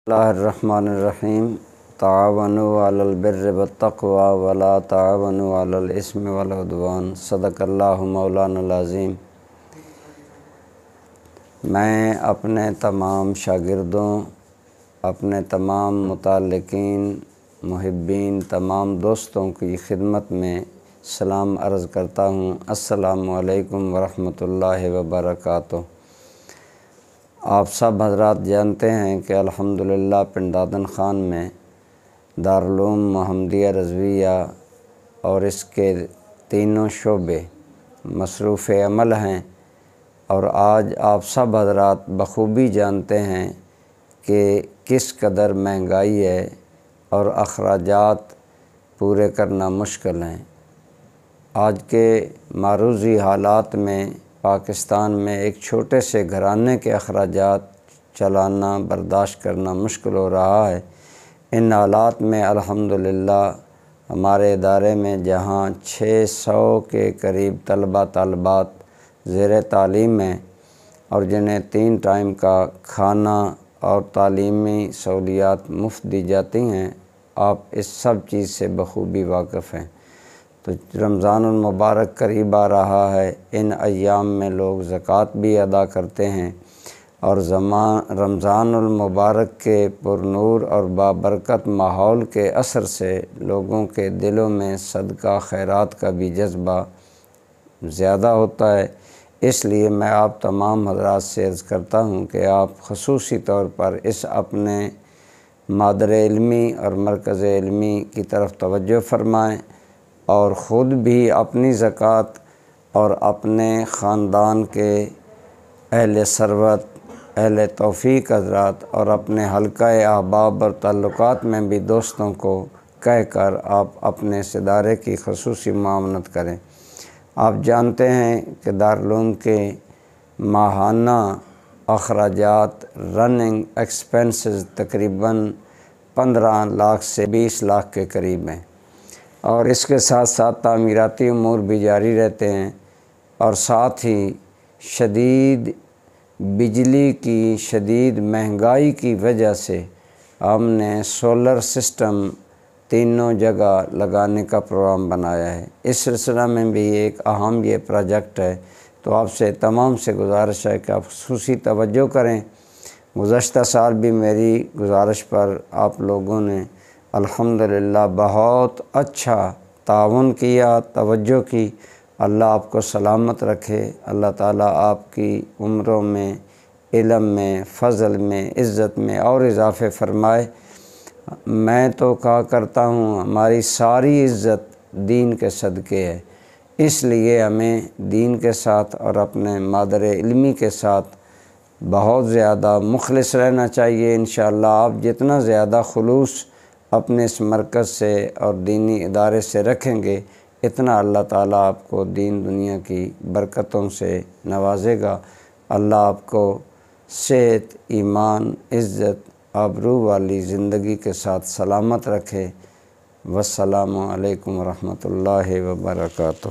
اللہ الرحمن الرحیم۔ تعاونوا علی البر والتقوی ولا تعاونوا علی الاثم والعدوان۔ صدق اللہ مولانا العظیم۔ میں اپنے تمام شاگردوں، اپنے تمام متعلقین، محبین، تمام دوستوں کی خدمت میں سلام عرض کرتا ہوں۔ السلام علیکم ورحمۃ اللہ وبرکاتہ۔ آپ سب حضرات جانتے ہیں کہ الحمدللہ پنڈادن خان میں دارالعلوم محمدیہ رضویہ اور اس کے تینوں شعبے مصروف عمل ہیں، اور آج آپ سب حضرات بخوبی جانتے ہیں کہ کس قدر مہنگائی ہے اور اخراجات پورے کرنا مشکل ہیں۔ آج کے معروضی حالات میں پاکستان میں ایک چھوٹے سے گھرانے کے اخراجات چلانا برداشت کرنا مشکل ہو رہا ہے۔ ان حالات میں الحمدللہ ہمارے ادارے میں جہاں 600 کے قریب طلبہ طالبات زیر تعلیم ہیں اور جنہیں 3 ٹائم کا کھانا اور تعلیمی سہولیات مفت دی جاتی ہیں، آپ اس سب چیز سے بخوبی واقف ہیں۔ تو رمضان المبارک قریب آ رہا ہے۔ ان ایام میں لوگ زکوٰۃ بھی ادا کرتے ہیں، اور رمضان المبارک کے پرنور اور بابرکت ماحول کے اثر سے لوگوں کے دلوں میں صدقہ خیرات کا بھی جذبہ زیادہ ہوتا ہے۔ اس لیے میں آپ تمام حضرات سے عرض کرتا ہوں کہ آپ خصوصی طور پر اس اپنے مادر علمی اور مرکز علمی کی طرف توجہ فرمائیں، اور خود بھی اپنی زکوٰۃ اور اپنے خاندان کے اہل ثروت، اہل توفیق حضرات اور اپنے حلقہ احباب اور تعلقات میں بھی دوستوں کو کہہ کر آپ اپنے اس ادارے کی خصوصی معاونت کریں۔ آپ جانتے ہیں کہ دارالعلوم کے ماہانہ اخراجات رننگ ایکسپنسز تقریباً 15 لاکھ سے 20 لاکھ کے قریب ہیں، اور اس کے ساتھ ساتھ تعمیراتی امور بھی جاری رہتے ہیں، اور ساتھ ہی شدید بجلی کی شدید مہنگائی کی وجہ سے ہم نے سولر سسٹم تینوں جگہ لگانے کا پروگرام بنایا ہے۔ اس سلسلہ میں بھی ایک اہم یہ پروجیکٹ ہے، تو آپ سے تمام سے گزارش ہے کہ آپ خصوصی توجہ کریں۔ گزشتہ سال بھی میری گزارش پر آپ لوگوں نے الحمدللہ بہت اچھا تعاون کیا، توجہ کی۔ اللہ آپ کو سلامت رکھے، اللہ تعالیٰ آپ کی عمروں میں، علم میں، فضل میں، عزت میں اور اضافے فرمائے۔ میں تو کہا کرتا ہوں ہماری ساری عزت دین کے صدقے ہے، اس لیے ہمیں دین کے ساتھ اور اپنے مادر علمی کے ساتھ بہت زیادہ مخلص رہنا چاہیے۔ انشاءاللہ آپ جتنا زیادہ خلوص اپنے اس مرکز سے اور دینی ادارے سے رکھیں گے، اتنا اللہ تعالیٰ آپ کو دین دنیا کی برکتوں سے نوازے گا۔ اللہ آپ کو صحت، ایمان، عزت، آبرو والی زندگی کے ساتھ سلامت رکھے۔ والسلام علیکم ورحمۃ اللہ وبرکاتہ۔